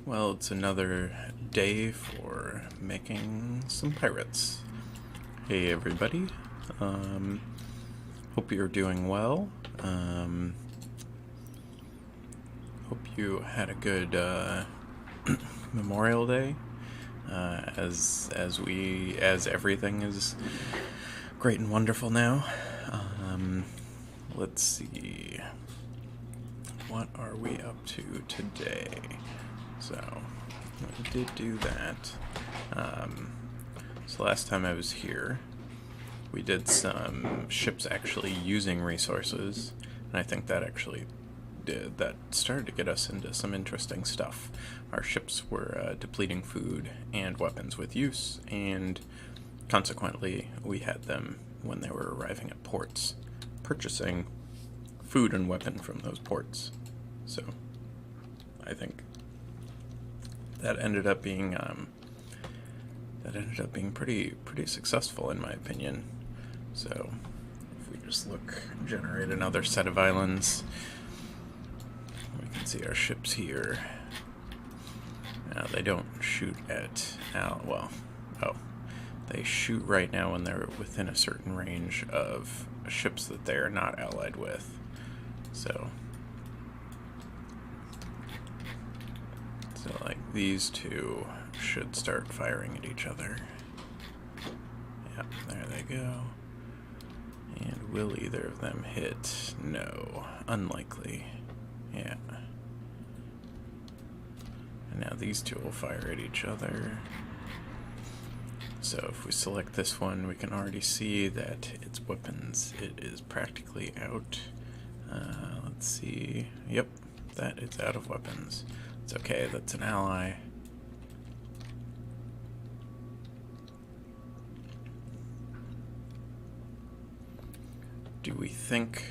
Well, it's another day for making some pirates. Hey, everybody. Um, Hope you're doing well. Hope you had a good Memorial Day. As everything is great and wonderful now. Let's see. What are we up to today? So, we did do that. So last time I was here, we did some ships actually using resources, and I think that actually that started to get us into some interesting stuff. Our ships were depleting food and weapons with use, and consequently, we had them when they were arriving at ports, purchasing food and weapon from those ports. So, I think that ended up being pretty successful in my opinion. So, if we just generate another set of islands, we can see our ships here. Now they don't shoot at they shoot right now when they're within a certain range of ships that they are not allied with. So like these two should start firing at each other. Yep, there they go. And will either of them hit? No, unlikely. Yeah. And now these two will fire at each other. So if we select this one, we can already see that its weapons, it is practically out. Let's see. Yep, that is out of weapons. It's okay, that's an ally. Do we think...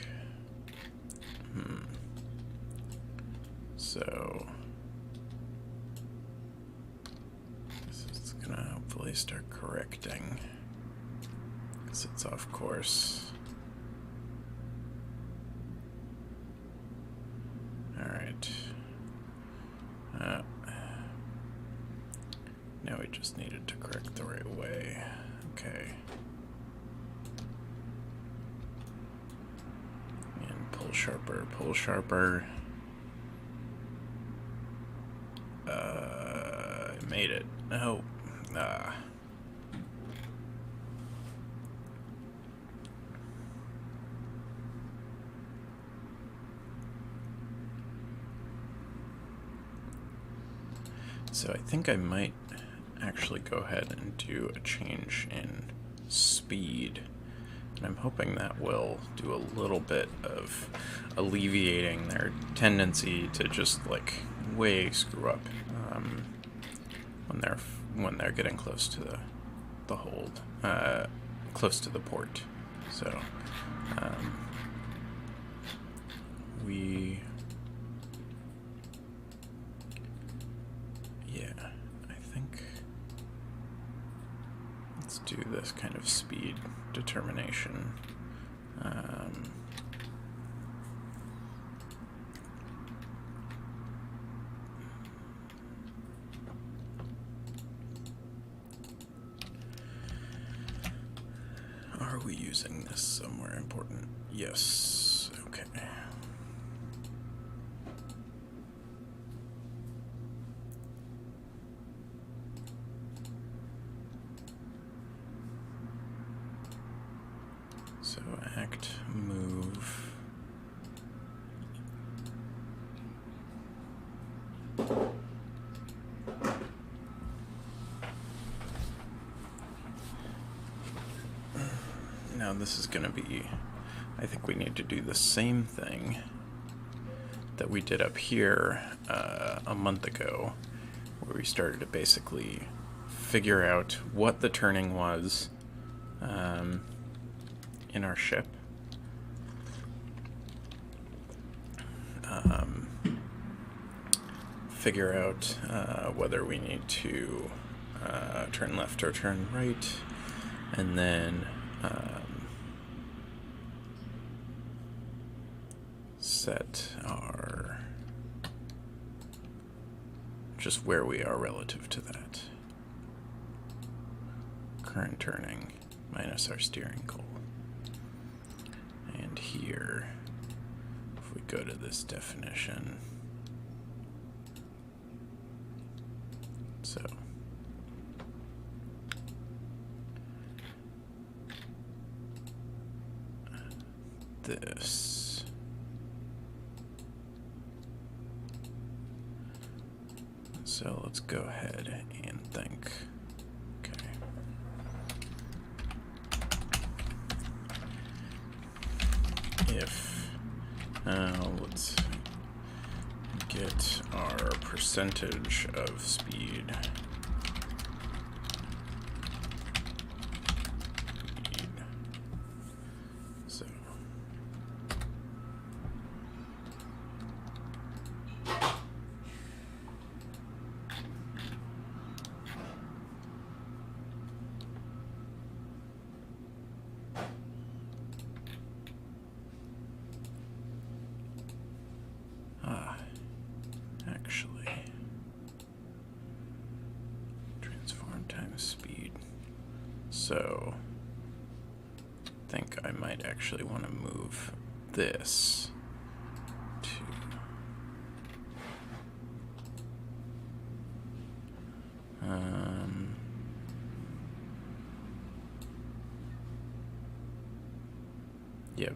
So... this is gonna hopefully start correcting, because it's off course. Alright. Now we just needed to correct the right way. Okay. And pull sharper, pull sharper. Made it. No. So I think I might actually go ahead and do a change in speed. And I'm hoping that will do a little bit of alleviating their tendency to just like way screw up when they're getting close to the hold, close to the port. So I think let's do this kind of speed determination. Are we using this somewhere important? Yes. Okay. So act, move. Now this is going to be, I think we need to do the same thing that we did up here a month ago, where we started to basically figure out what the turning was in our ship. Figure out whether we need to turn left or turn right, and then set our just where we are relative to that. Current turning minus our steering goal. And here, if we go to this definition, so this, so let's go ahead and think. Okay. If let's get our percentage of speed. So actually, transform times speed. So I think I might actually want to move this to yep.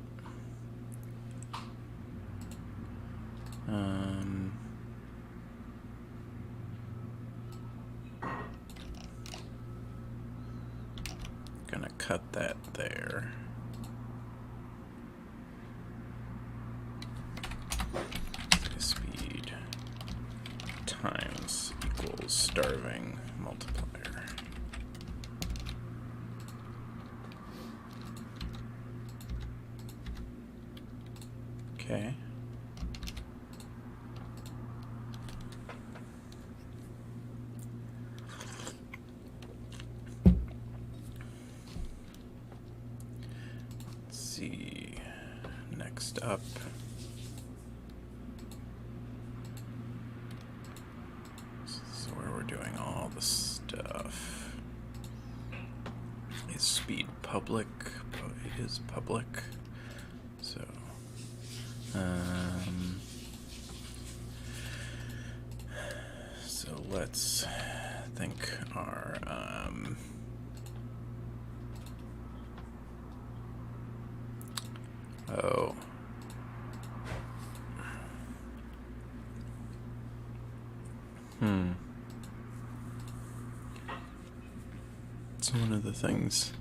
Gonna cut that there. Speed times equals starving multiplier. Okay. Let's see. Next up. This is where we're doing all the stuff. Is speed public? It is public. So so let's think our oh, so one of the things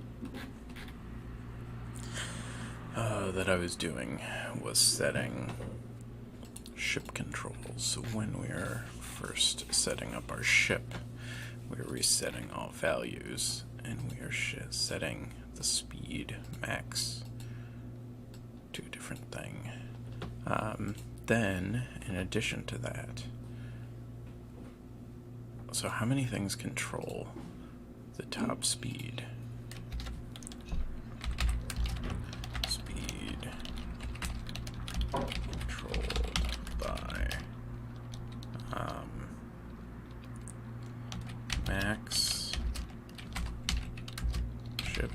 that I was doing was setting ship controls. So when we are first setting up our ship, we're resetting all values, and we are setting the speed max to a different thing. Then, in addition to that, so how many things control the top speed? Speed controlled by max ship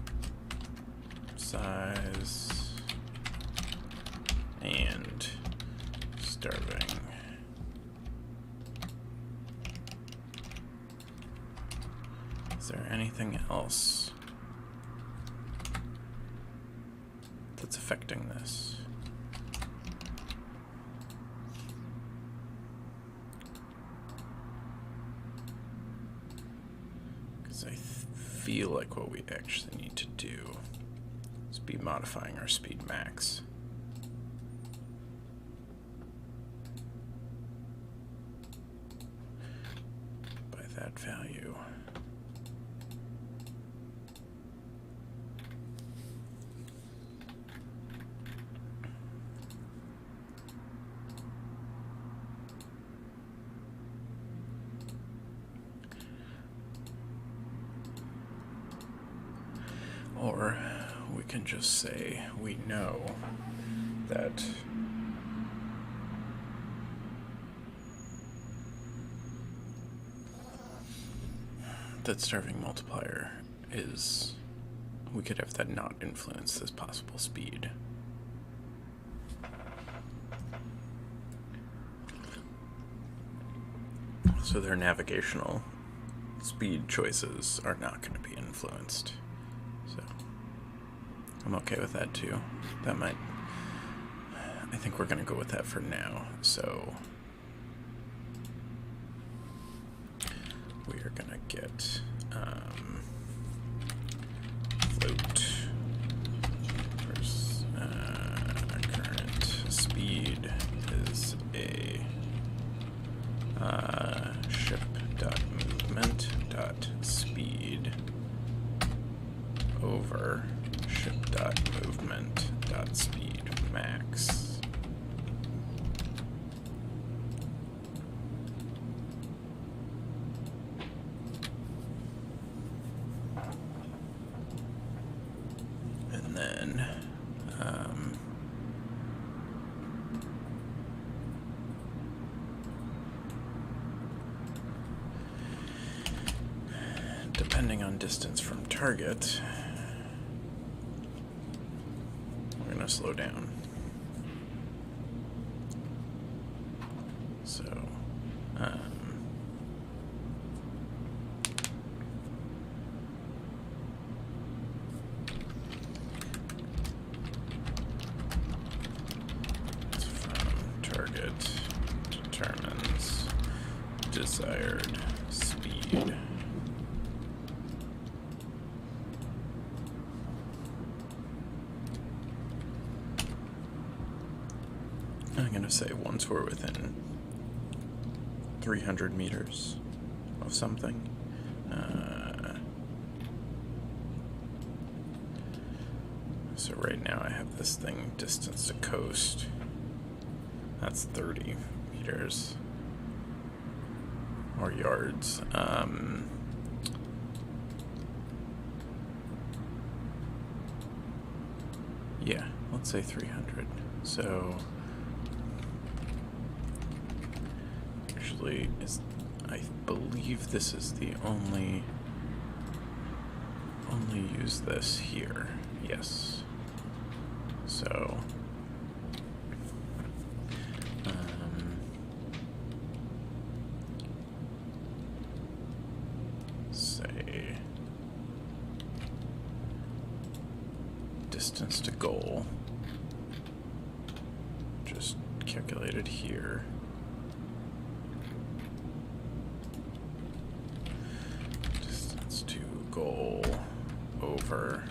size and starving. Is there anything else that's affecting this? Because I feel like what we actually need to do is be modifying our speed max. By that value. Or we can just say we know that that starving multiplier is, we could have that not influence this possible speed. So their navigational speed choices are not going to be influenced. So I'm okay with that too. That might, I think we're going to go with that for now. So we are going to get float versus current speed is a ship.movement.speed over ship.movement.speed max. And then depending on distance from target, we're going to slow down. So, from target determines desired speed. I'm going to say once we're within 300 meters of something. So right now I have this thing distance to coast. That's 30 meters or yards. Yeah, let's say 300. So actually, I believe this is the only use this here. Yes. So say distance to goal, just calculated here. Distance to goal over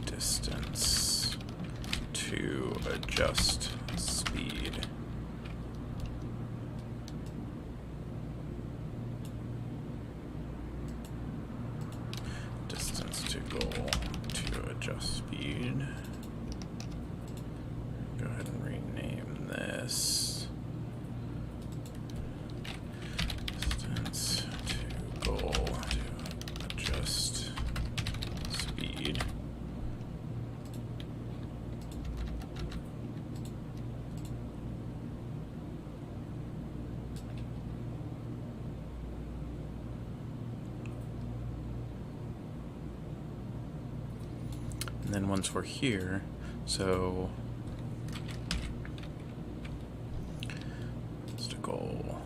distance to adjust speed. Distance to goal to adjust speed. Go ahead and rename this. Distance to goal to adjust speed. And then once we're here, so it's to goal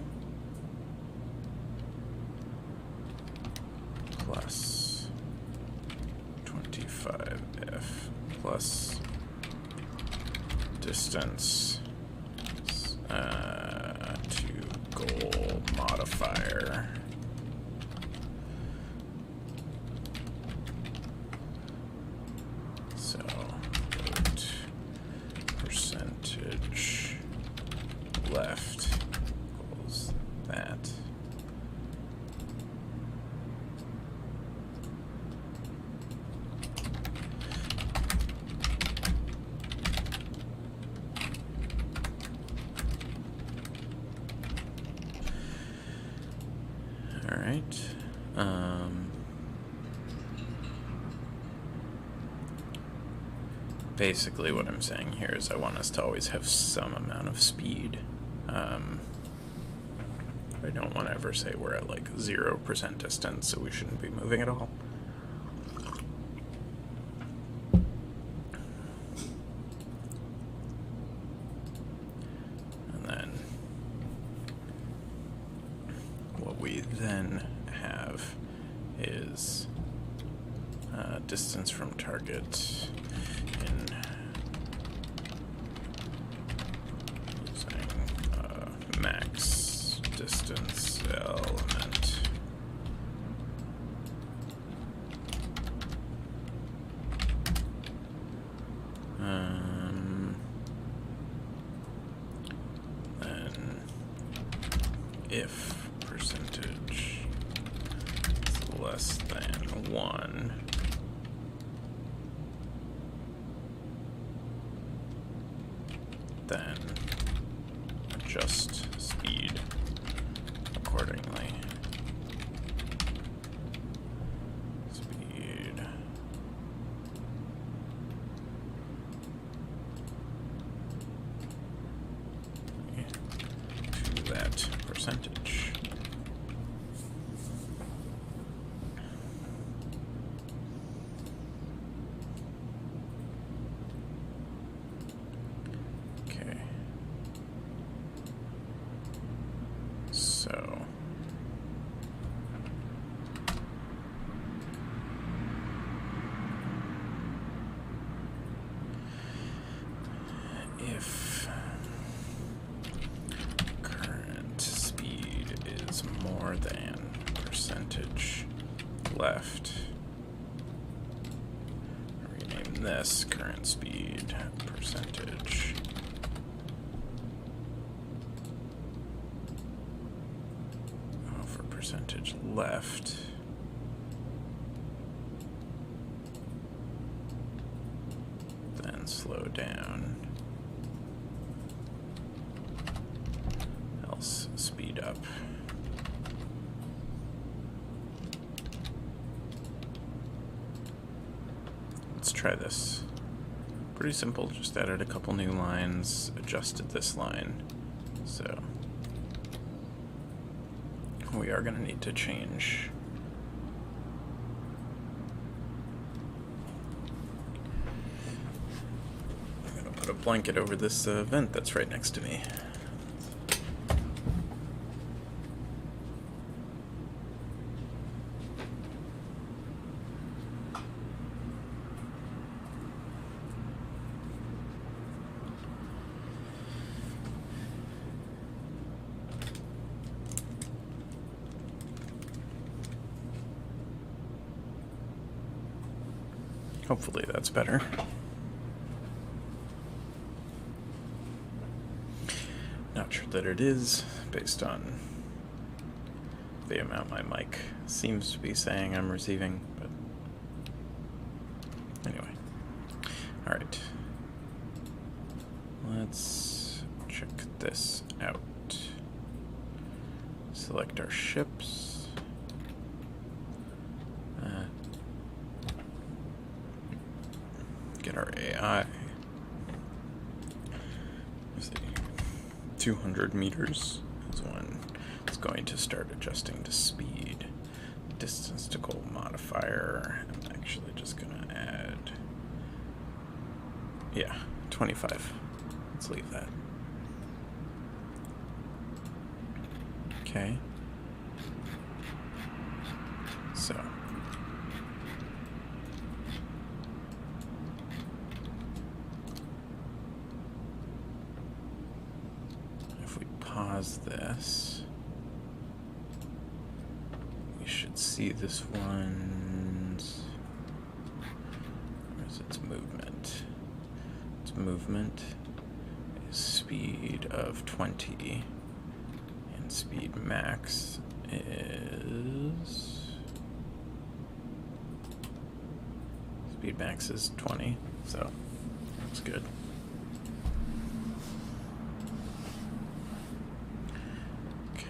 plus 25F plus distance to goal modifier. So percentage left equals that. All right. Basically what I'm saying here is I want us to always have some amount of speed. I don't want to ever say we're at like 0% distance, so we shouldn't be moving at all. And then what we then have is distance from target in using max distance element. Then if percentage is less than 1, then adjust speed accordingly. Speed to that percentage. Okay. So if current speed is more than percentage left, rename this current speed percentage. For percentage left, then slow down, else speed up. Let's try this. Pretty simple, just added a couple new lines, adjusted this line. So we are going to need to change I'm going to put a blanket over this vent that's right next to me. Hopefully that's better. Not sure that it is, based on the amount my mic seems to be saying I'm receiving, but anyway. Alright. Let's check this out. Select our ships. Get our AI. Let's see. 200 meters is when it's going to start adjusting to speed. Distance to goal modifier. I'm actually just gonna add, yeah, 25. Let's leave that. Okay. So if we pause this, we should see this one's, where's its movement? Its movement is speed of 20, and speed max is, speed max is 20, so that's good. Okay.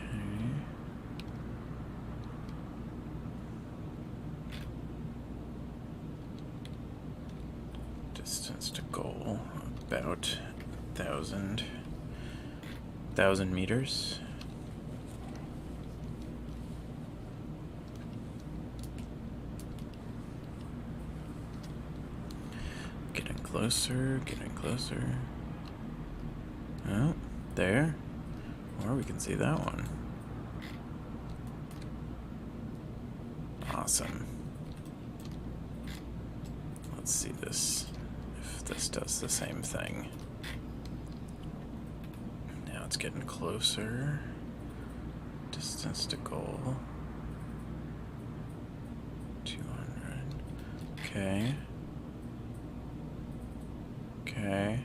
Distance to goal, about 1,000 meters. Getting closer, getting closer. Oh, there. Or we can see that one. Awesome. Let's see this, if this does the same thing. Now it's getting closer. Distance to goal. 200. Okay. Okay.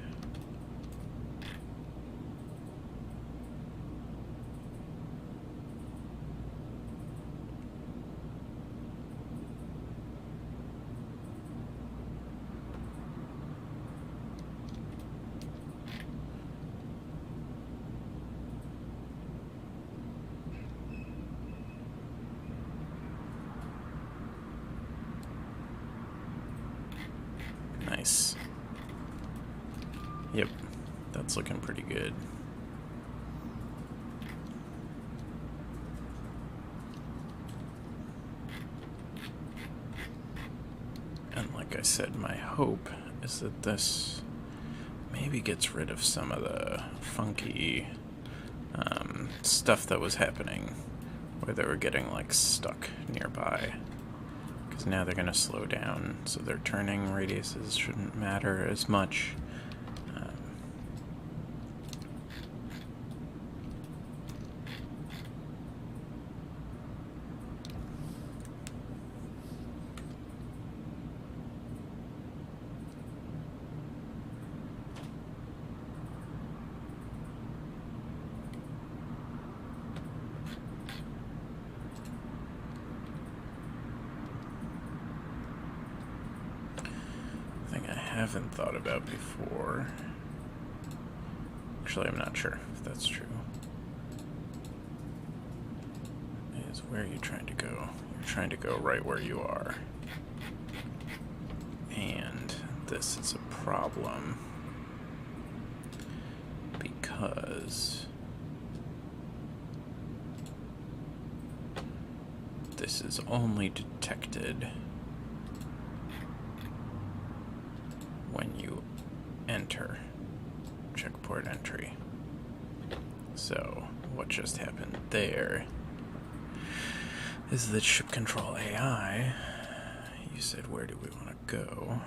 Nice. Yep, that's looking pretty good. And like I said, my hope is that this maybe gets rid of some of the funky stuff that was happening, where they were getting like stuck nearby. Because now they're going to slow down, so their turning radiuses shouldn't matter as much. Haven't thought about before. Actually, I'm not sure if that's true. Is where are you trying to go? You're trying to go right where you are. And this is a problem because this is only detected when you enter checkport entry. So what just happened there is that ship control AI, you said where do we want to go?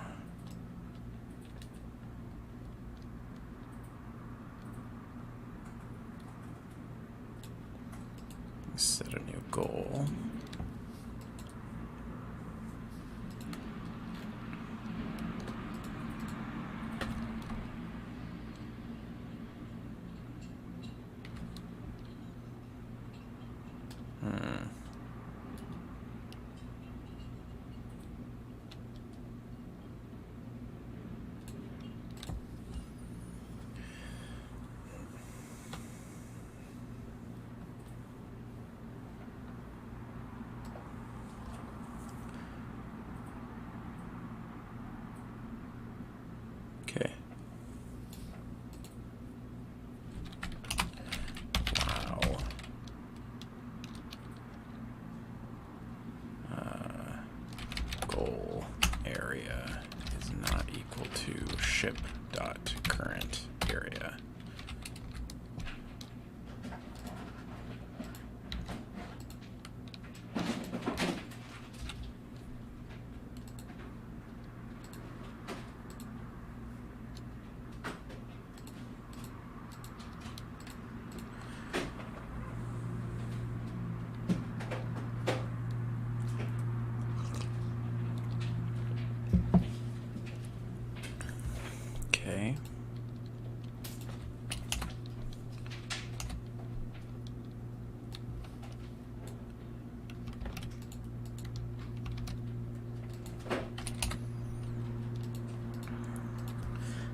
Set a new goal. Okay. Wow. Goal area is not equal to ship dot current area. Okay.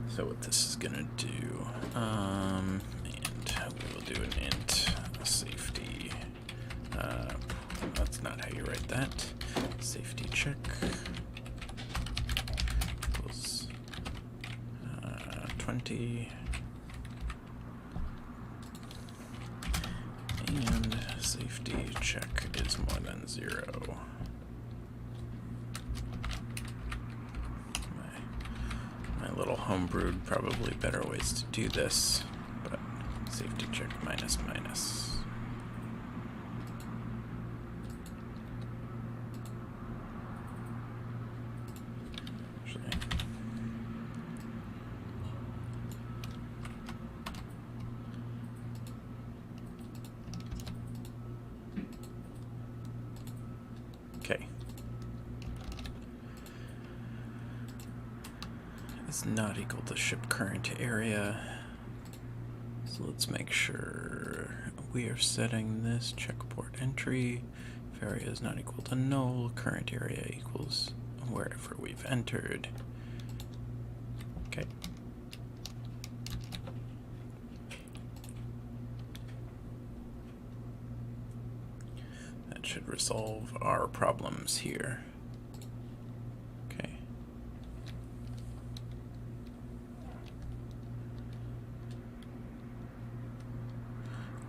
So what this is gonna do, and we will do an int safety. That's not how you write that. Safety check equals 520. And safety check is more than 0. My little homebrewed, probably better ways to do this, but safety check minus minus. Okay. Is not equal to ship current area. So let's make sure we are setting this check port entry. If area is not equal to null, current area equals wherever we've entered. Okay. That should resolve our problems here. Okay.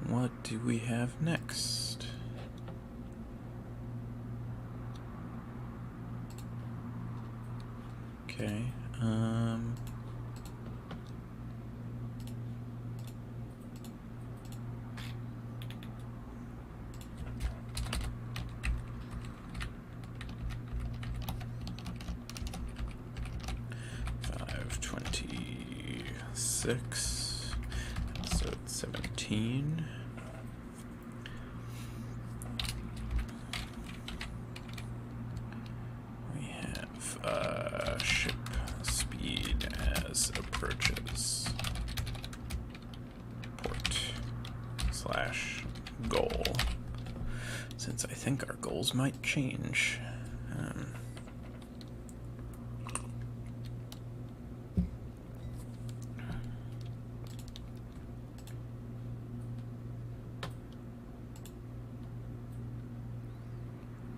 What do we have next? Okay, 526, so it's 17. We have ship speed as approaches port / goal, since I think our goals might change.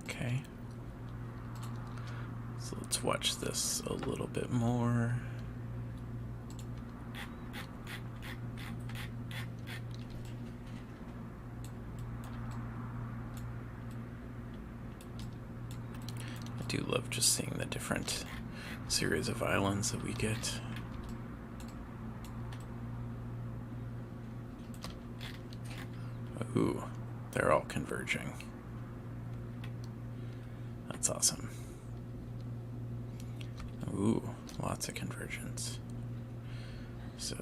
Okay. So let's watch this a little bit more. I do love just seeing the different series of islands that we get. Ooh, they're all converging. That's awesome. Ooh, lots of convergence. So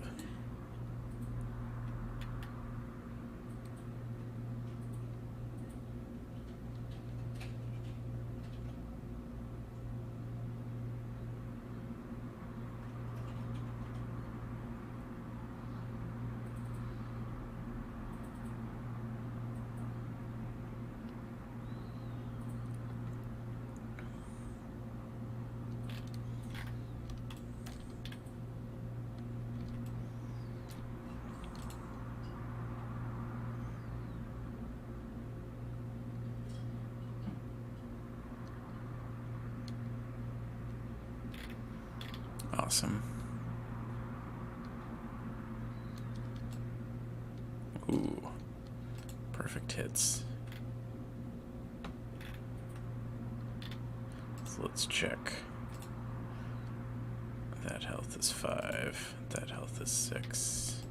awesome. Ooh, perfect hits. So let's check. That health is 5. That health is 6.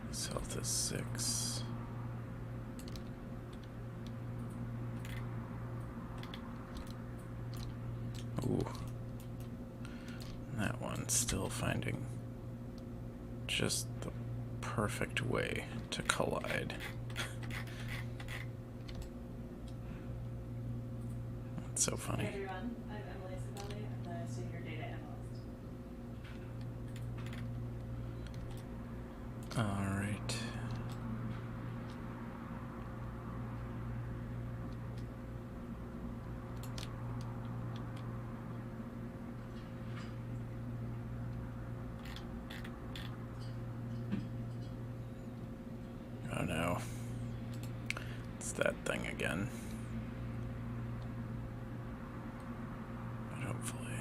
This health is 6. Ooh. That one's still finding just the perfect way to collide. That's so funny. Hey everyone, I'm Emily Sabelli. I'm the Senior Data Analyst. All right. Oh no. It's that thing again. But hopefully.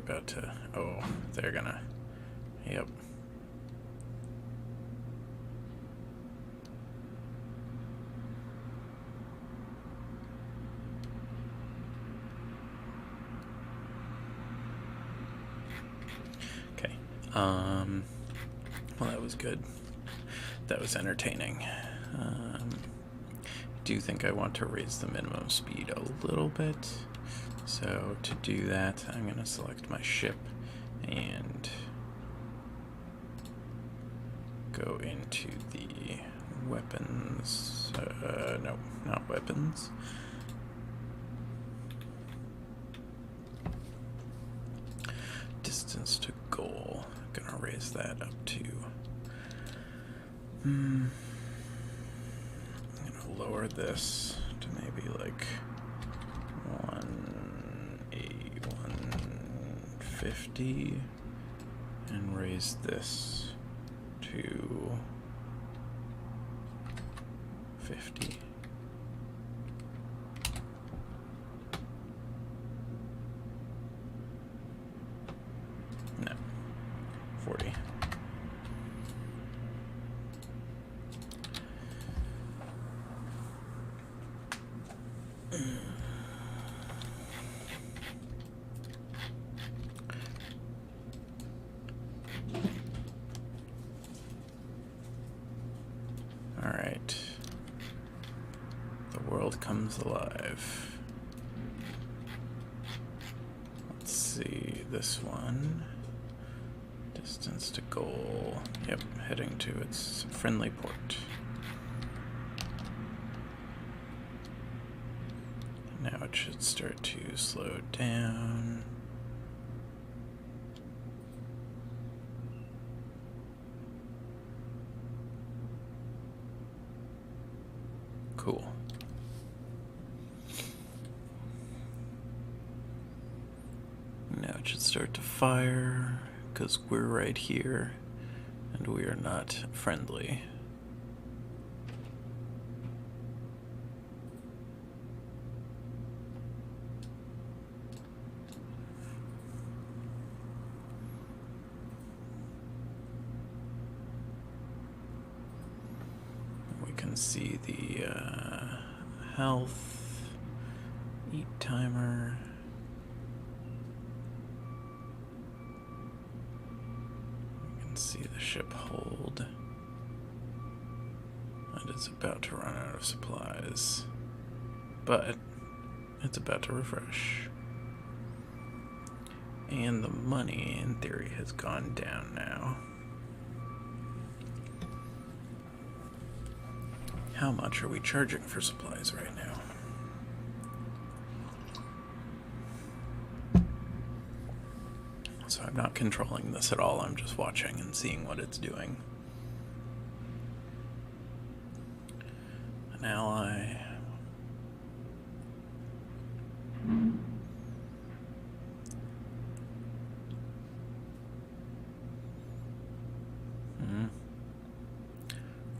about to... Oh, they're gonna... Yep. Okay. Well, that was good. That was entertaining. Do think I want to raise the minimum speed a little bit. So to do that, I'm going to select my ship and go into the weapons. No, not weapons. Distance to goal. I'm going to raise that up to... I'm going to lower this to maybe like 150 and raise this to 50. No, 40. Alright. The world comes alive. Let's see, this one. Distance to goal. Yep, heading to its friendly port. Now it should start to slow down. Cool. Now it should start to fire, because we're right here, and we are not friendly. We can see the health, eat timer. We can see the ship hold. And it's about to run out of supplies. But it's about to refresh. And the money, in theory, has gone down now. How much are we charging for supplies right now? So I'm not controlling this at all, I'm just watching and seeing what it's doing. An ally.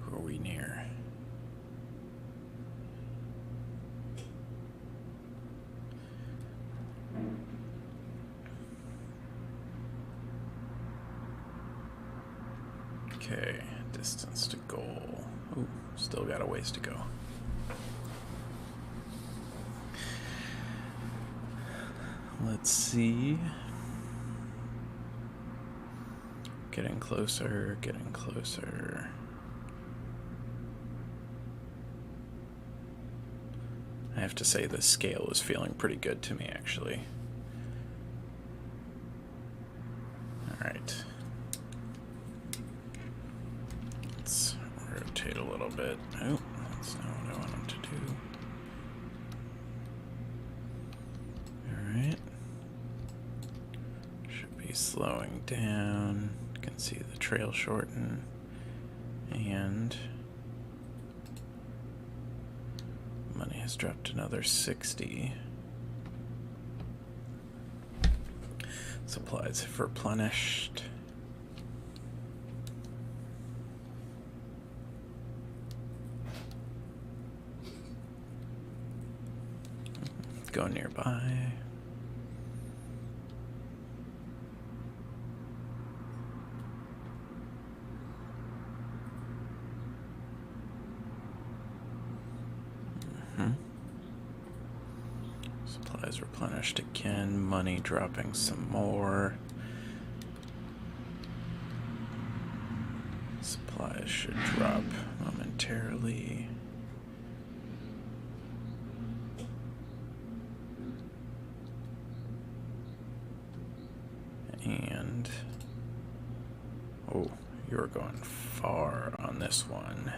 Who are we near? Okay, distance to goal. Ooh, still got a ways to go. Let's see. Getting closer, getting closer. I have to say the scale is feeling pretty good to me, actually. Alright. Let's rotate a little bit. Oh, that's not what I wanted to do. Alright. Should be slowing down. You can see the trail shorten. And money has dropped another 60. Supplies have replenished. Go nearby. replenished again. Money dropping some more. Supplies should drop momentarily. And oh, you're going far on this one.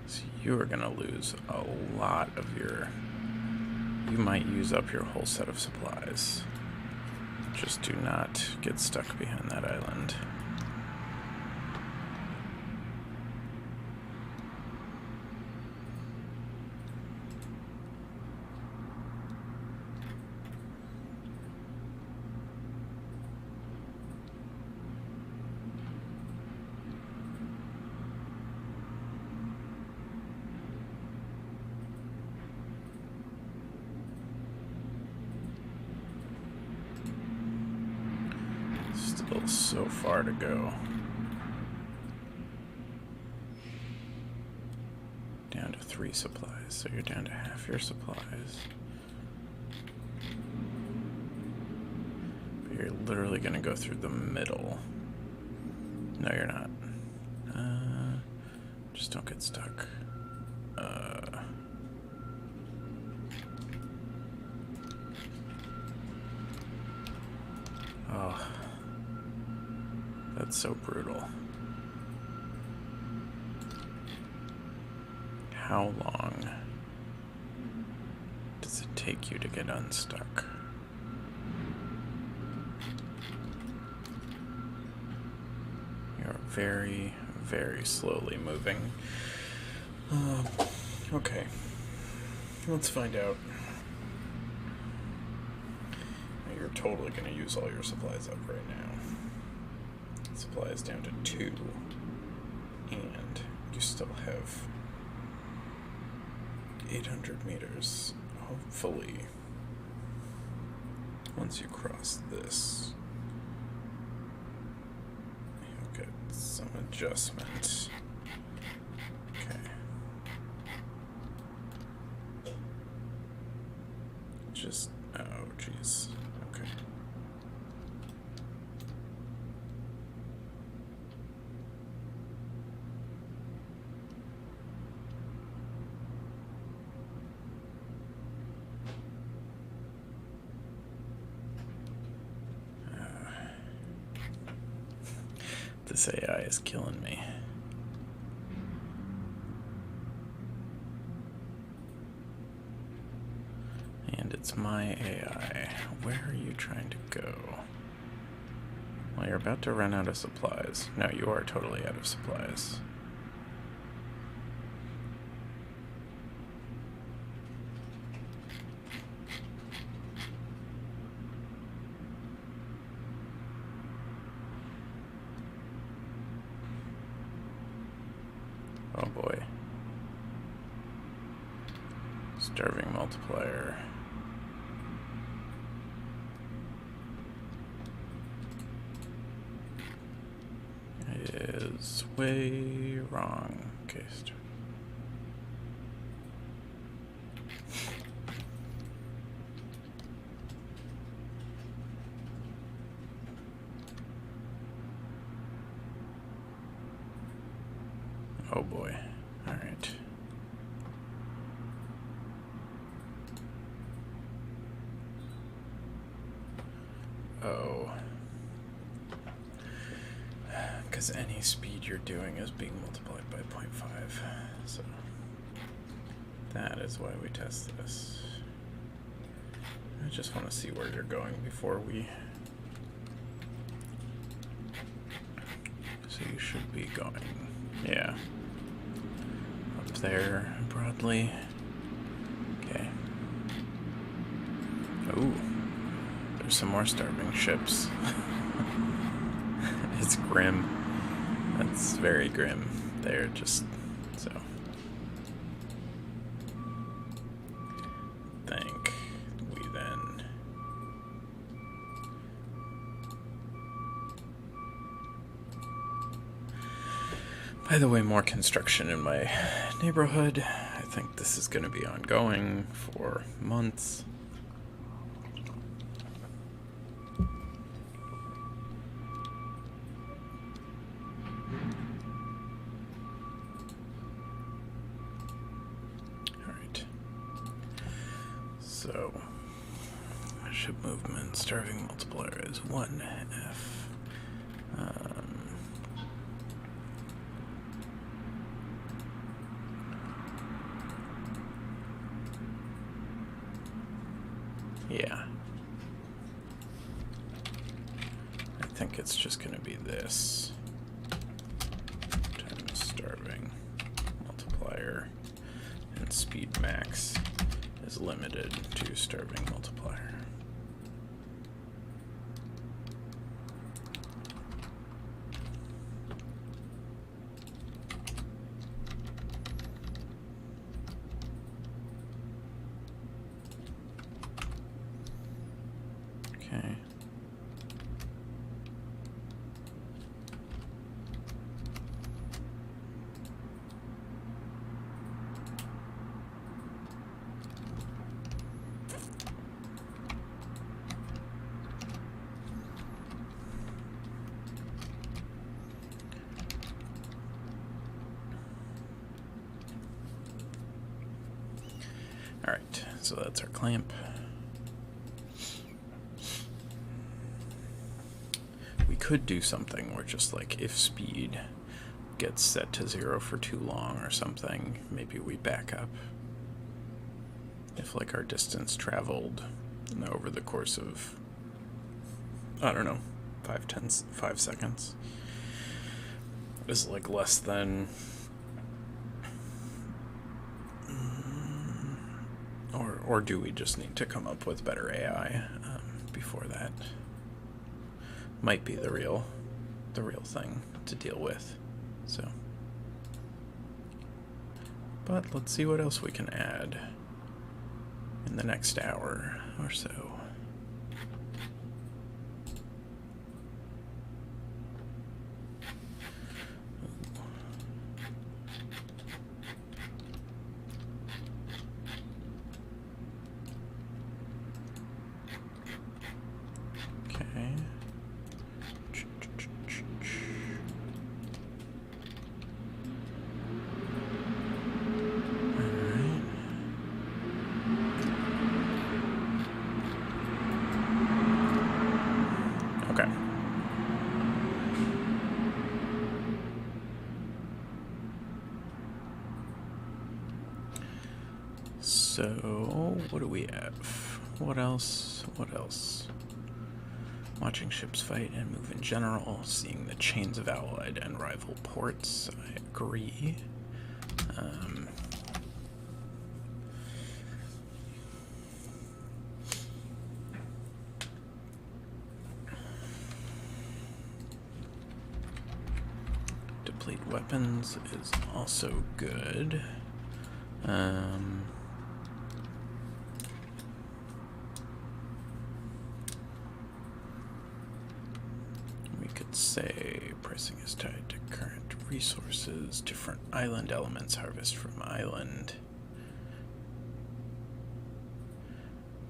So you are gonna lose a lot of your, you might use up your whole set of supplies. Just do not get stuck behind that island. Still so far to go. Down to 3 supplies, so you're down to half your supplies. But you're literally gonna go through the middle. No, you're not. Just don't get stuck. Oh. That's so brutal. How long does it take you to get unstuck? You're very, very slowly moving. Okay. Let's find out. You're totally going to use all your supplies up right now. Supplies down to 2, and you still have 800 meters. Hopefully, once you cross this, you'll get some adjustment. Okay. Just, oh jeez. Okay. This AI is killing me. And it's my AI. Where are you trying to go? Well, you're about to run out of supplies. No, you are totally out of supplies. Oh boy. Starving multiplier. Is way wrong. Okay. Oh boy. All right. Oh. Because any speed you're doing is being multiplied by 0.5. So that is why we test this. I just want to see where you're going before we... So you should be going, yeah, up there broadly. Okay. Ooh, there's some more starving ships. It's grim. That's very grim. They're just so. Think we then. By the way, more construction in my neighborhood. I think this is going to be ongoing for months. Alright. So, ship movement, starving multiplier is 1F. Yeah. I think it's just going to be this times starving multiplier, and speed max is limited to starving multiplier. Okay. All right, so that's our clamp. We could do something where just like if speed gets set to 0 for too long or something, maybe we back up. If like our distance traveled over the course of, I don't know, 5 seconds is like less than, or do we just need to come up with better AI before that? Might be the real thing to deal with. So, but let's see what else we can add in the next hour or so. Okay. Okay. So, what do we have? What else? What else? Watching ships fight and move in general, seeing the chains of allied and rival ports. I agree. Deplete weapons is also good. We could say pricing is tied to current resources, different island elements harvest from island.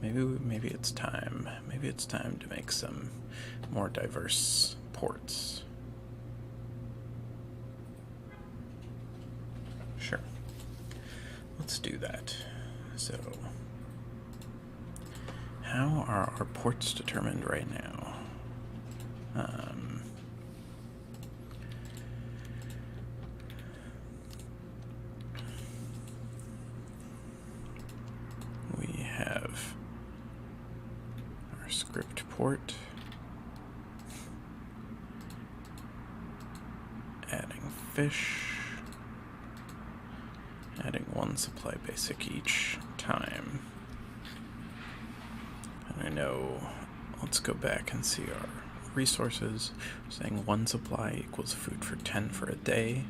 Maybe it's time. Maybe it's time to make some more diverse ports. Sure. Let's do that. So, how are our ports determined right now? We have our script port, adding fish, adding 1 supply basic each time. And I know, let's go back and see our resources. We're saying 1 supply equals food for 10 for a day.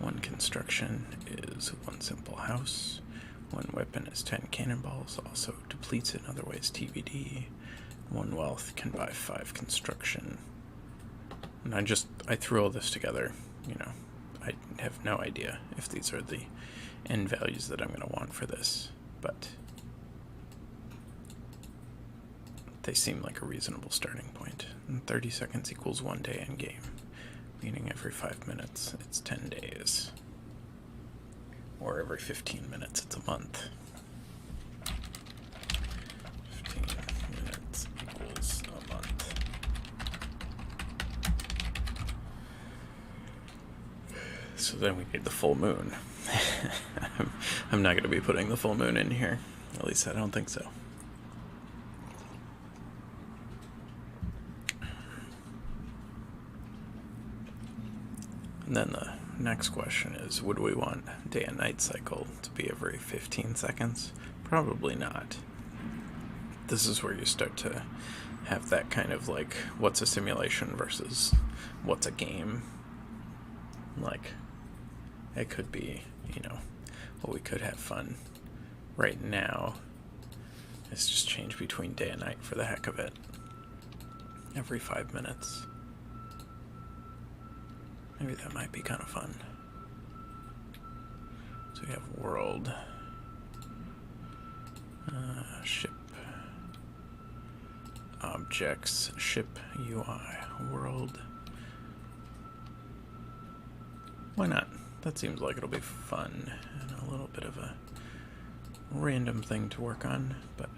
1 construction is 1 simple house. 1 weapon is 10 cannonballs, also depletes in other ways TBD. 1 wealth can buy 5 construction. And I threw all this together, you know. I have no idea if these are the end values that I'm going to want for this, but they seem like a reasonable starting point. And 30 seconds equals 1 day in game, meaning every 5 minutes it's 10 days, or every 15 minutes it's a month. 15 minutes equals a month. So then we need the full moon. I'm not going to be putting the full moon in here. At least I don't think so. And then the next question is, would we want day and night cycle to be every 15 seconds? Probably not. This is where you start to have that kind of like, what's a simulation versus what's a game? Like, it could be, well, we could have fun right now is just change between day and night for the heck of it every 5 minutes. Maybe that might be kind of fun. So we have world, ship, objects, ship UI, world. Why not? That seems like it'll be fun and a little bit of a random thing to work on, but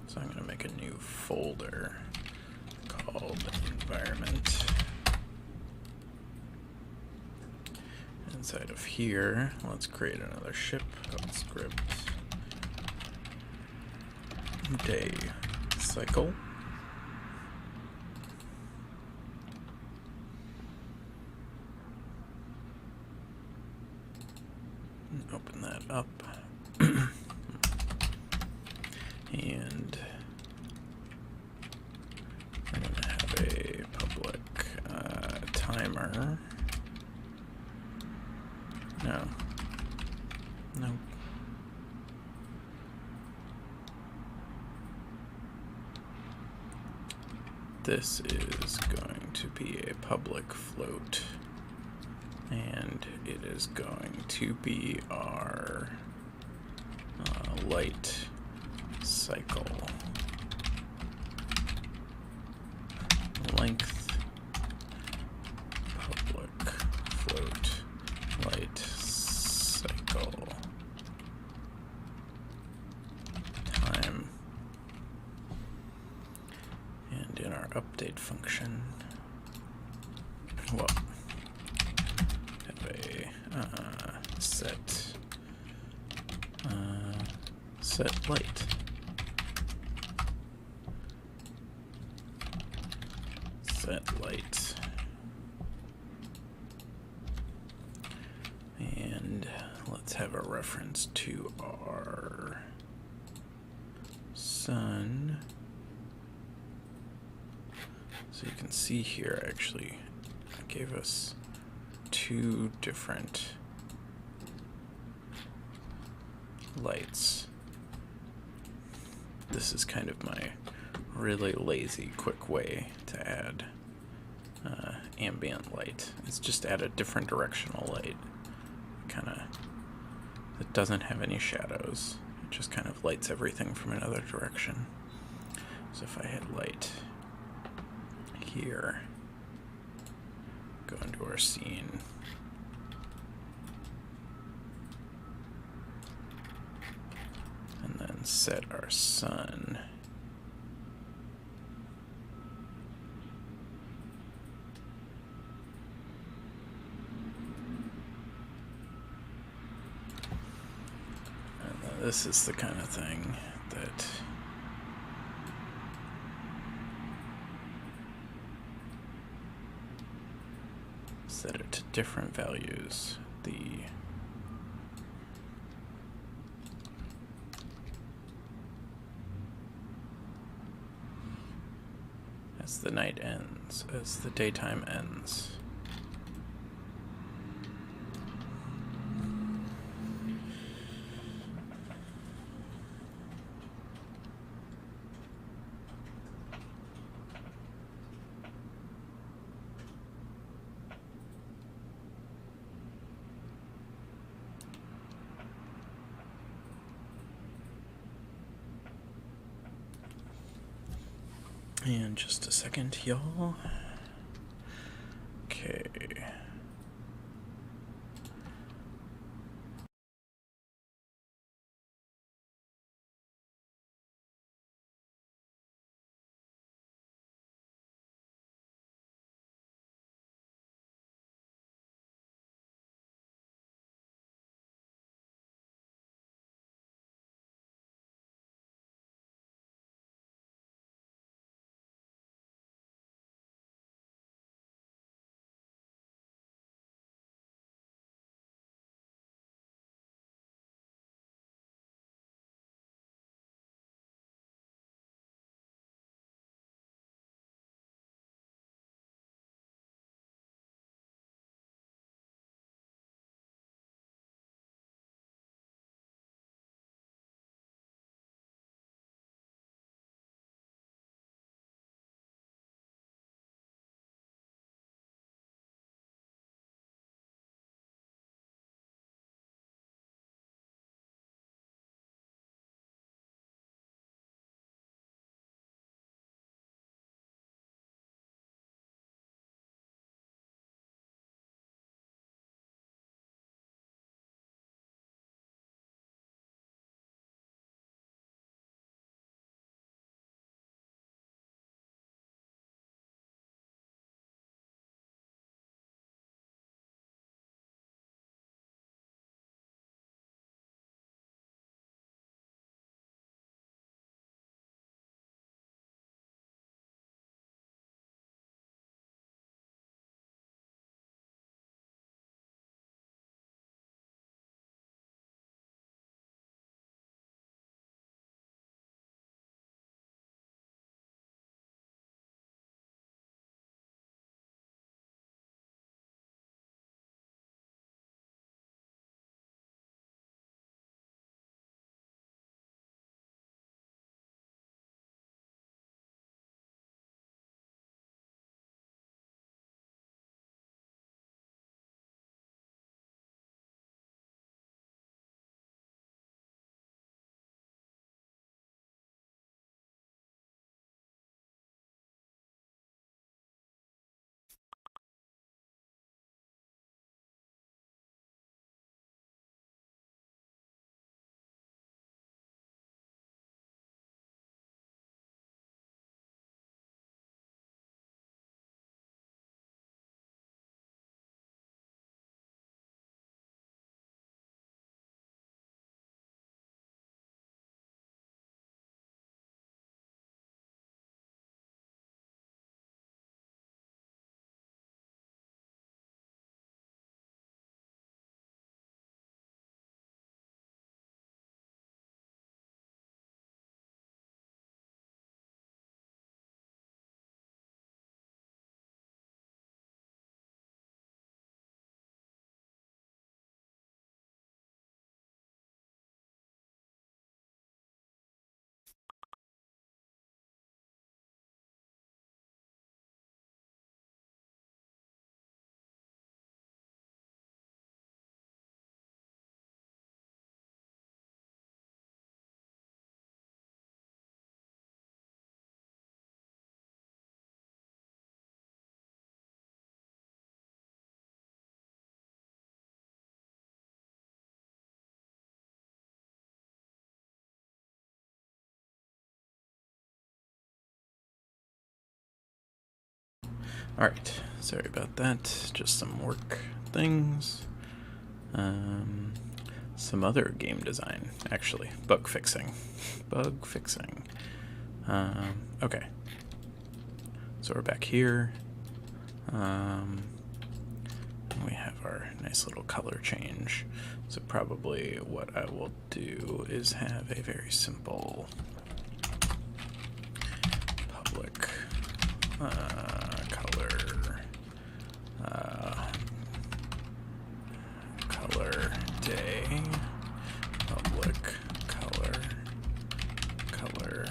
so I'm going to make a new folder called environment. Inside of here, let's create another ship called script day cycle. Open that up. And I'm going to have a public timer. No. This is going to be a public float. And it is going to be our light cycle length public float light cycle time. And in our update function, well, set light. Set light. And let's have a reference to our sun. So you can see here, actually, it gave us 2 different lights. This is kind of my really lazy, quick way to add ambient light. It's just add a different directional light. It doesn't have any shadows. It just kind of lights everything from another direction. So if I hit light here, go into our scene, and then set our sun. And this is the kind of thing that set it to different values. As the night ends, as the daytime ends. And just a second, y'all. Okay. Alright, sorry about that. Just some work things. Some other game design, actually. Bug fixing. Bug fixing. Okay. So we're back here. We have our nice little color change. So probably what I will do is have a very simple public color day, public color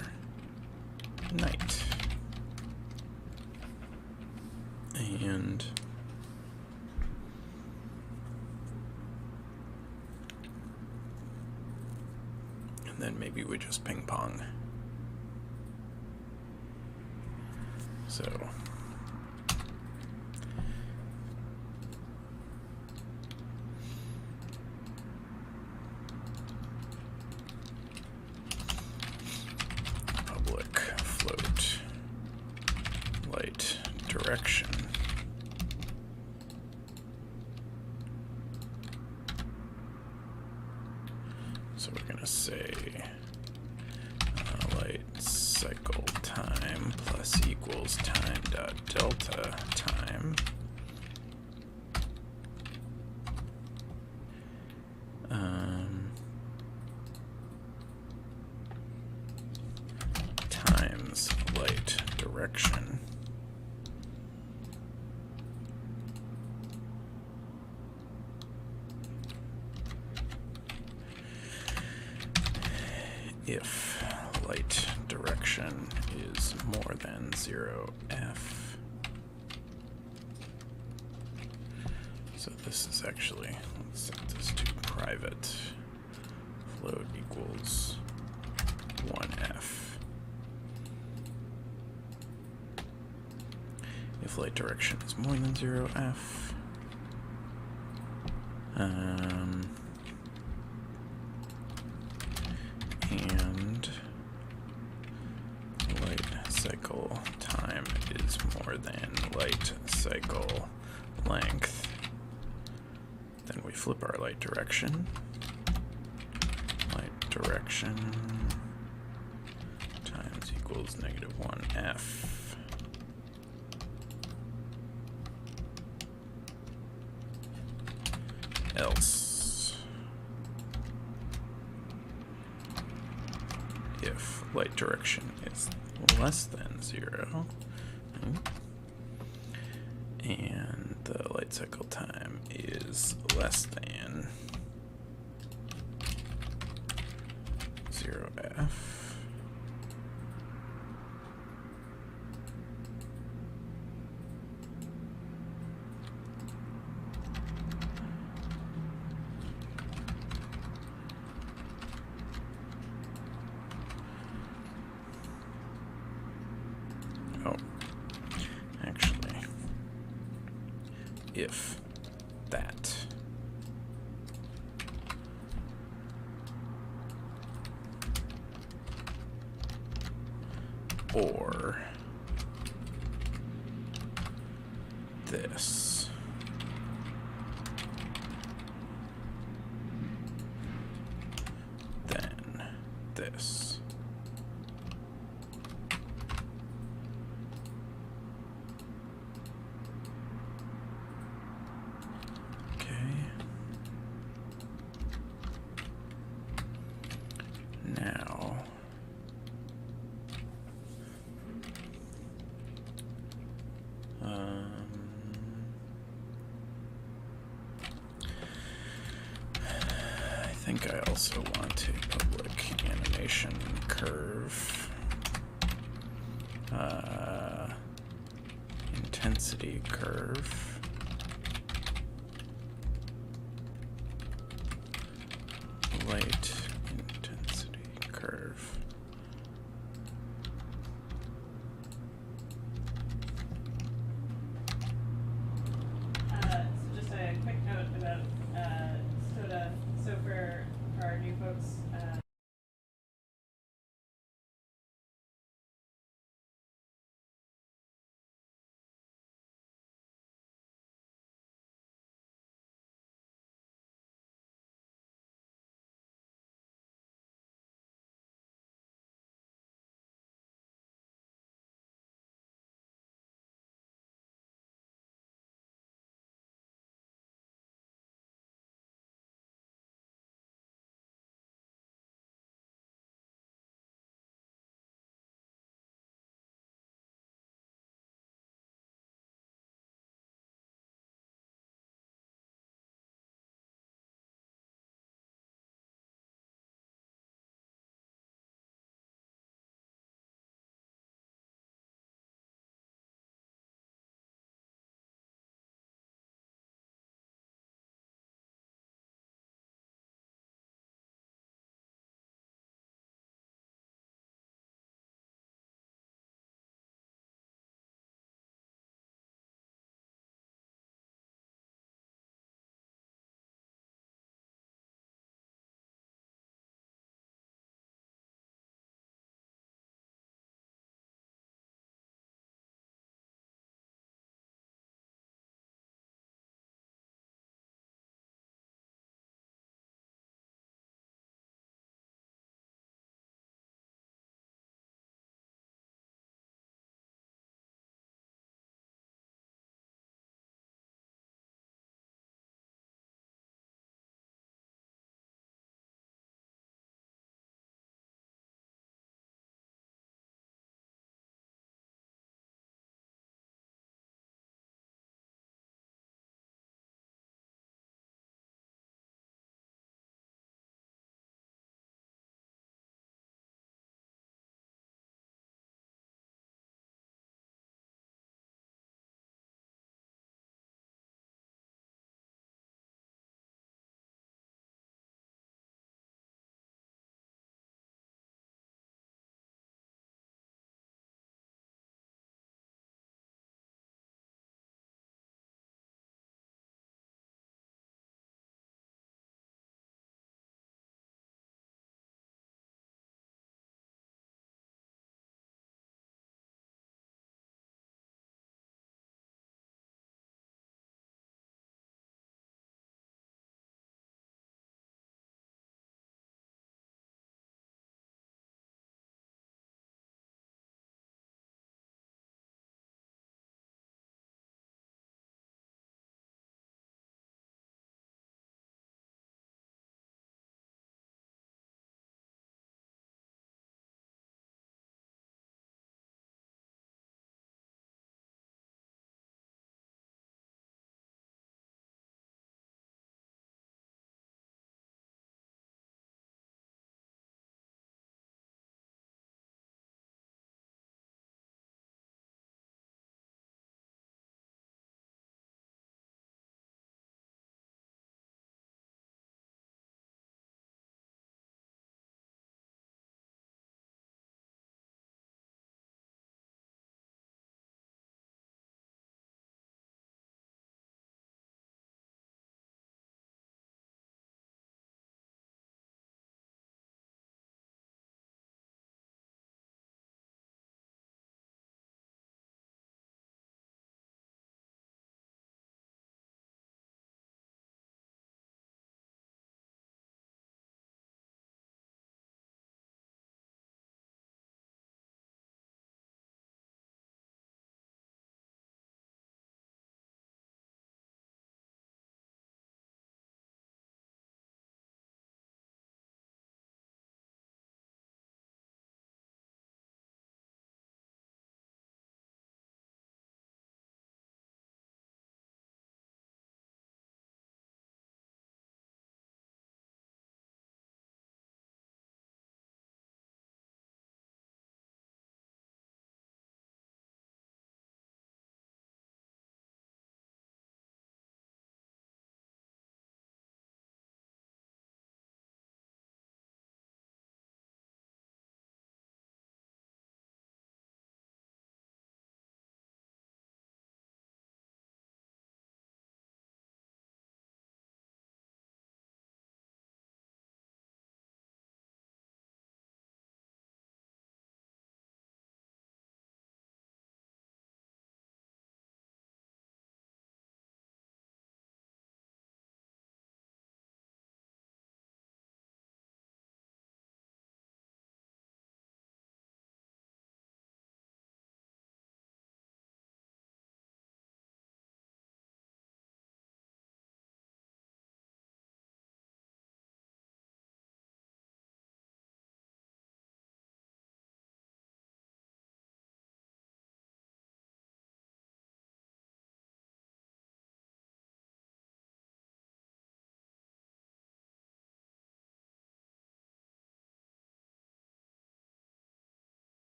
night, and then maybe we just ping pong. So public float light direction. So we're going to say light cycle time plus equals time dot delta time. Times light direction. If light direction is more than 0f. So this is actually, let's set this to private. Float equals 1f. If light direction is more than 0f. And light cycle time is more than light cycle length, then we flip our light direction. Light direction times equals -1f. Else, if light direction is less than 0, and the light cycle time is less than 0f, if that. Or this. Then this. Now, I think I also want a public animation curve, intensity curve. Light intensity curve. So just a quick note about SOTA. So for our new folks,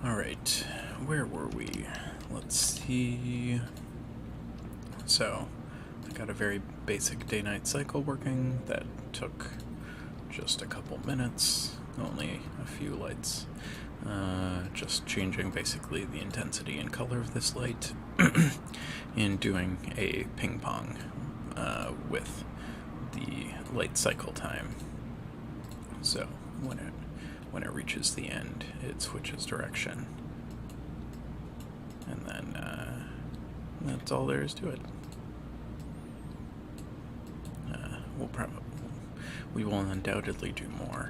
Alright, where were we? Let's see. So, I got a very basic day-night cycle working that took just a couple minutes, only a few lights. Just changing basically the intensity and color of this light and doing a ping pong with the light cycle time. So when it reaches the end, it switches direction, and then that's all there is to it. We will undoubtedly do more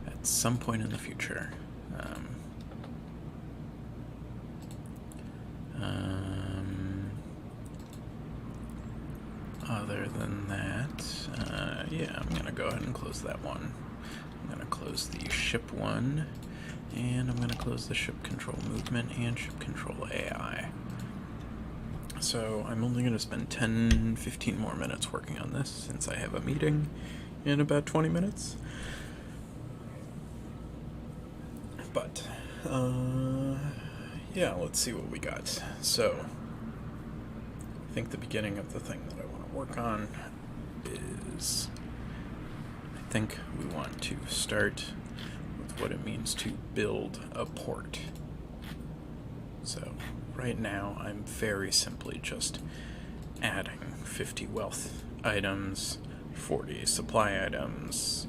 at some point in the future. Other than that, yeah, I'm gonna go ahead and close that one. I'm gonna close the ship one, and I'm gonna close the ship control movement and ship control AI. So I'm only gonna spend 10-15 more minutes working on this since I have a meeting in about 20 minutes. But, yeah, let's see what we got. So, I think the beginning of the thing that I want to work on is, I think we want to start with what it means to build a port. So, right now, I'm very simply just adding 50 wealth items, 40 supply items,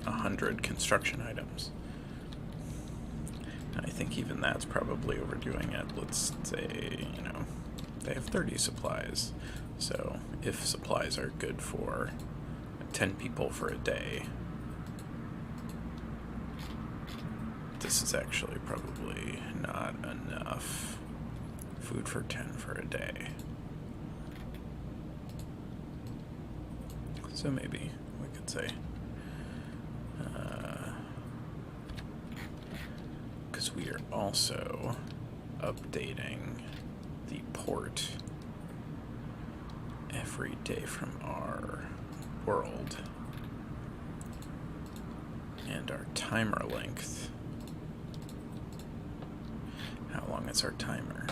100 construction items. I think even that's probably overdoing it. Let's say, they have 30 supplies. So if supplies are good for 10 people for a day, this is actually probably not enough food for 10 for a day. So maybe we could say, because we are also updating the port every day from our world, and our timer length. How long is our timer?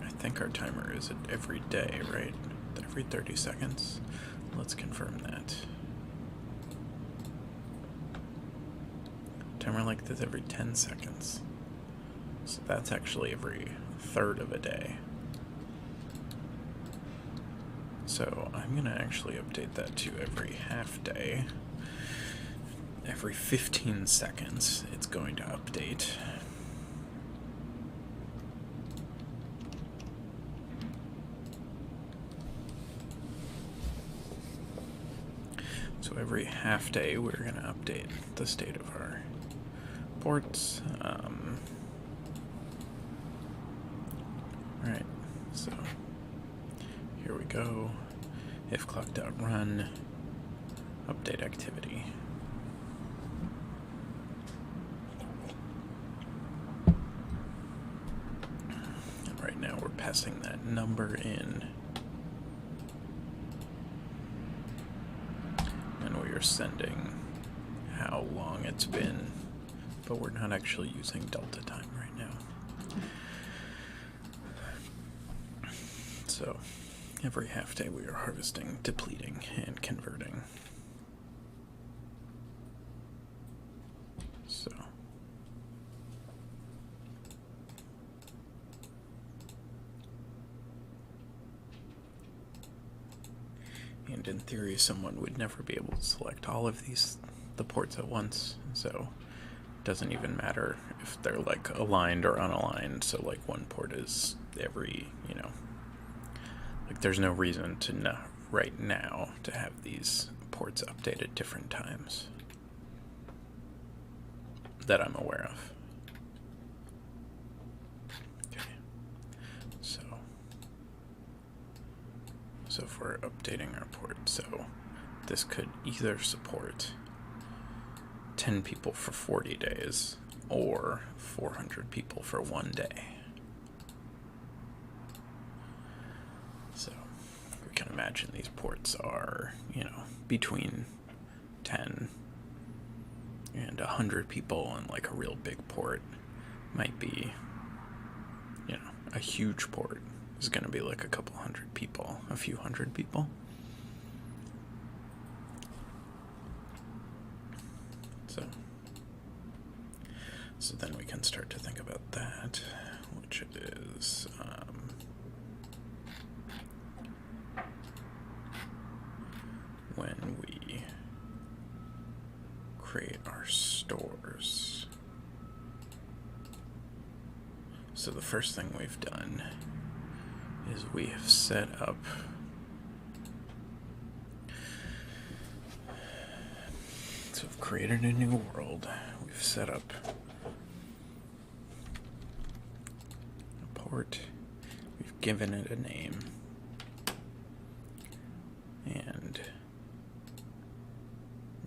I think our timer is at every day, right? Every 30 seconds. Let's confirm that. Timer length is every 10 seconds. So that's actually every third of a day. So I'm going to actually update that to every half day. Every 15 seconds it's going to update. So every half day we're going to update the state of our ports. Right, so here we go. If clock.run, update activity. And right now we're passing that number in. And we are sending how long it's been, but we're not actually using delta time right now. So every half day we are harvesting, depleting, and converting. So and in theory someone would never be able to select all of the ports at once, so it doesn't even matter if they're like aligned or unaligned. So like one port is every, like there's no reason to know right now to have these ports update at different times that I'm aware of. Okay, so if we're updating our port, so this could either support 10 people for 40 days or 400 people for 1 day. So we can imagine these ports are, between 10 and 100 people, and like a real big port might be, you know, a huge port is going to be like a couple hundred people, a few hundred people. So then we can start to think about that, which is when we create our stores. So the first thing we've done is we have set up we've created a new world. We've set up a port. We've given it a name. And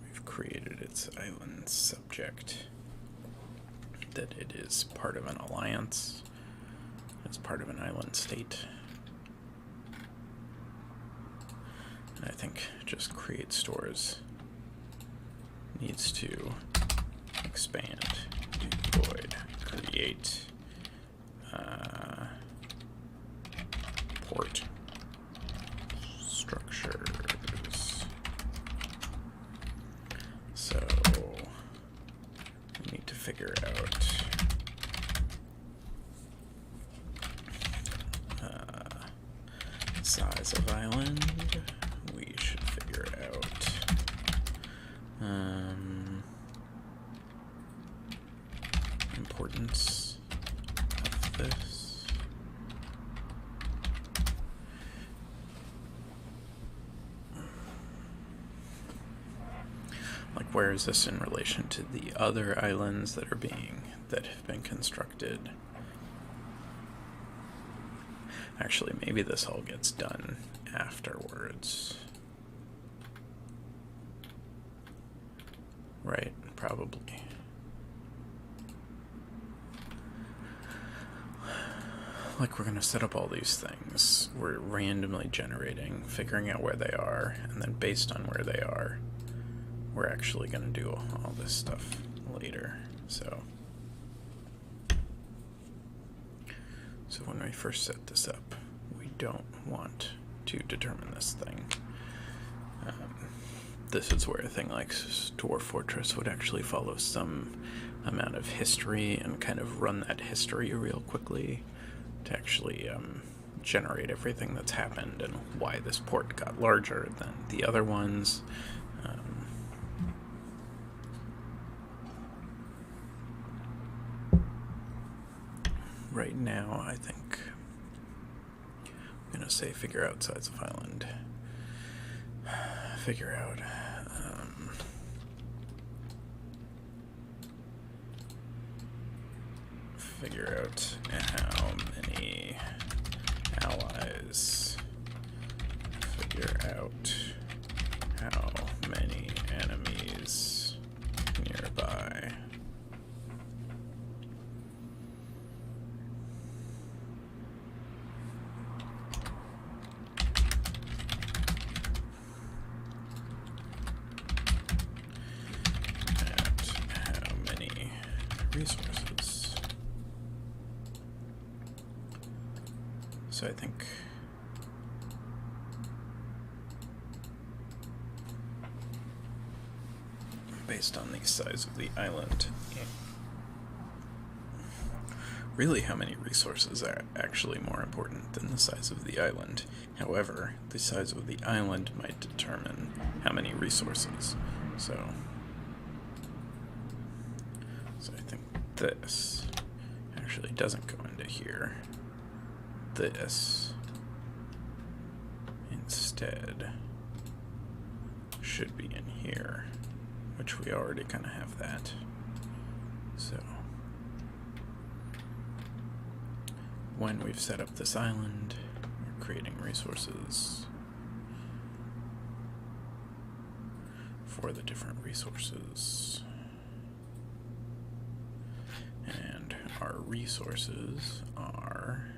we've created its island subject. That it is part of an alliance. It's part of an island state. And I think just create stores needs to expand to void create port structures. So we need to figure out size of island. We should figure out importance of this. Like, where is this in relation to the other islands that have been constructed? Actually, maybe this all gets done afterwards. Right, probably. Like, we're going to set up all these things. We're randomly generating, figuring out where they are, and then based on where they are, we're actually going to do all this stuff later. So when we first set this up, we don't want to determine this thing. This is where a thing like Dwarf Fortress would actually follow some amount of history and kind of run that history real quickly to actually generate everything that's happened and why this port got larger than the other ones. Right now, I think I'm going to say figure out size of island. Figure out how many allies. Figure out how many enemies nearby. Resources. So I think based on the size of the island, really how many resources are actually more important than the size of the island. However, the size of the island might determine how many resources. So I think this actually doesn't go into here. This instead should be in here, which we already kind of have that. So when we've set up this island, we're creating resources for the different resources. And our resources are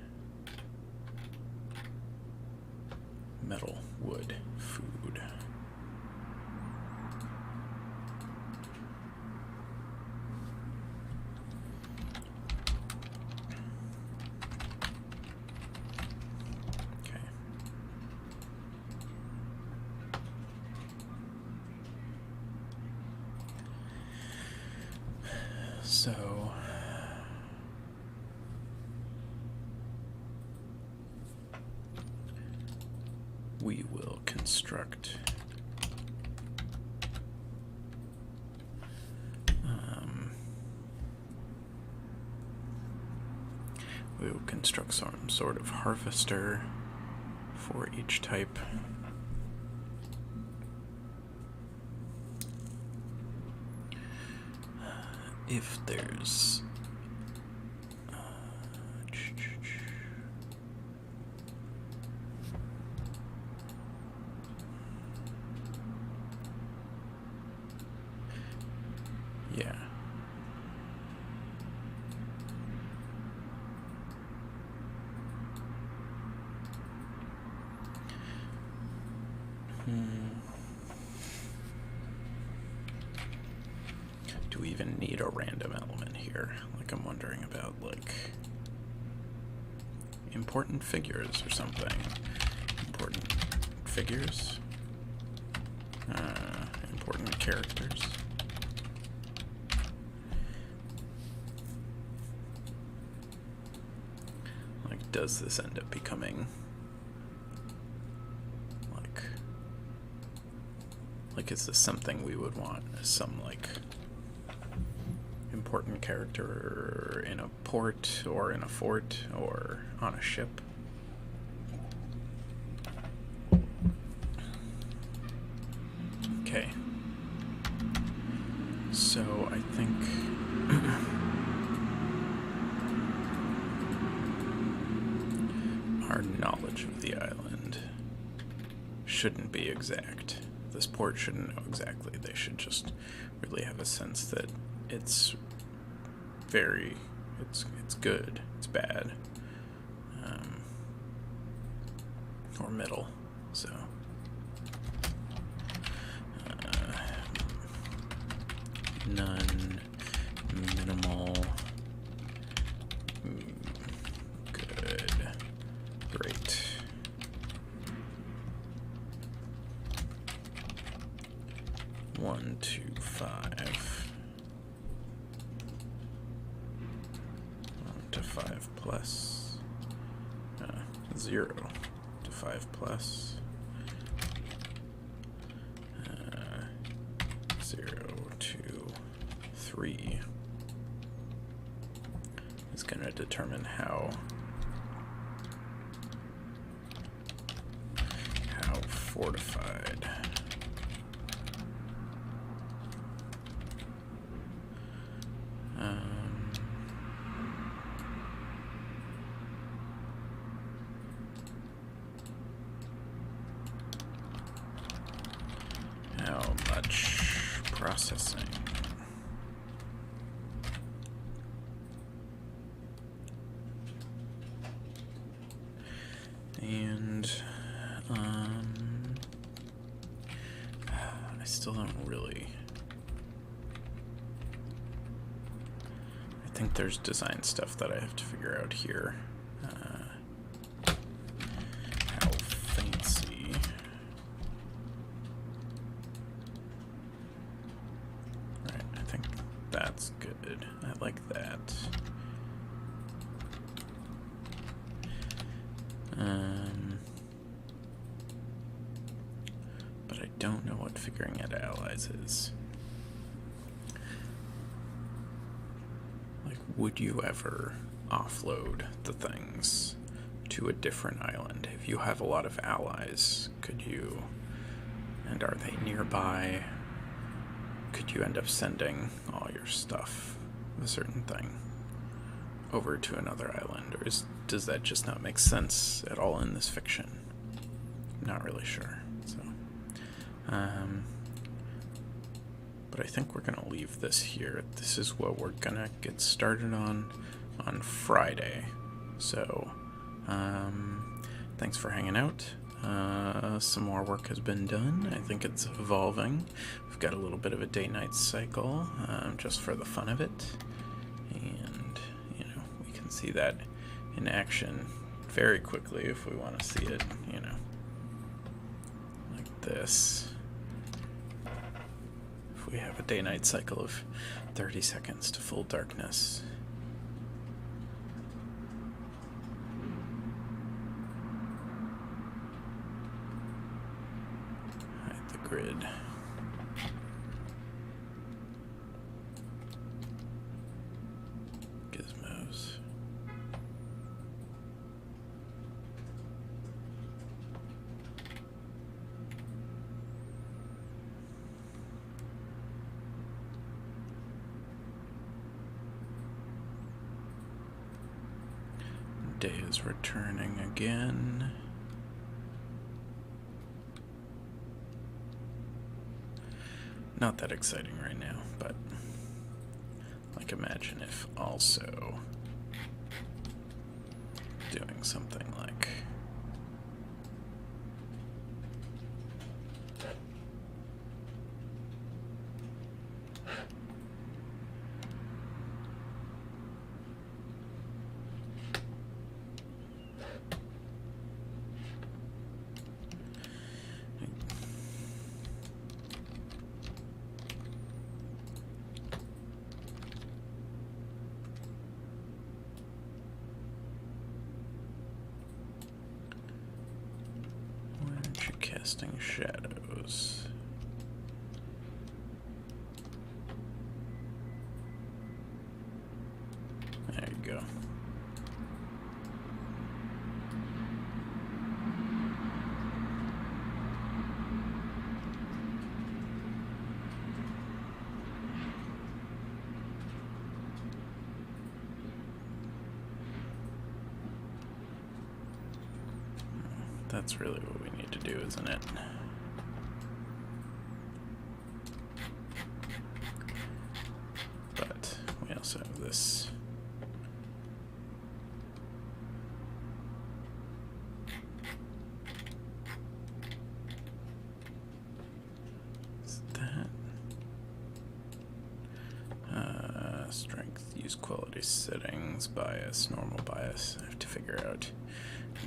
metal, wood, food. construct we will construct some sort of harvester for each type. If there's yeah. Do we even need a random element here? Like, I'm wondering about, like, important figures or something. Important figures? Important characters? Like, does this end up becoming like is this something we would want as some, like, important character in a port or in a fort or on a ship? Okay. So I think our knowledge of the island shouldn't be exact. This port shouldn't know exactly. They should just really have a sense that it's good, it's bad, or middle. So none, minimal, good, great. One, two, 5. 1 to 5 plus. 0 to 5 plus. 0 to 3 is going to determine how fortified. How much processing? And I still don't really. I think there's design stuff that I have to figure out here. How fancy. Right, I think that's good. I like that. But I don't know what figuring out allies is. Like, would you ever offload the things to a different island? If you have a lot of allies, could you, and are they nearby? Could you end up sending all your stuff, a certain thing, over to another island? Or does that just not make sense at all in this fiction? I'm not really sure. So, but I think we're gonna leave this here. This is what we're gonna get started on Friday. So, thanks for hanging out. Some more work has been done. I think it's evolving. We've got a little bit of a day-night cycle, just for the fun of it. And, you know, we can see that in action very quickly if we want to see it, you know, like this. If we have a day-night cycle of 30 seconds to full darkness. grid. Gizmos. Day is returning again. Not that exciting right now, but like imagine if also doing something like casting shadows. There you go. That's really what we need to do, isn't it? But we also have this. Is that? Strength, use quality settings, bias, normal bias. I have to figure out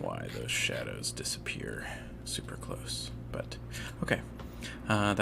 why those shadows disappear super close, but okay. That's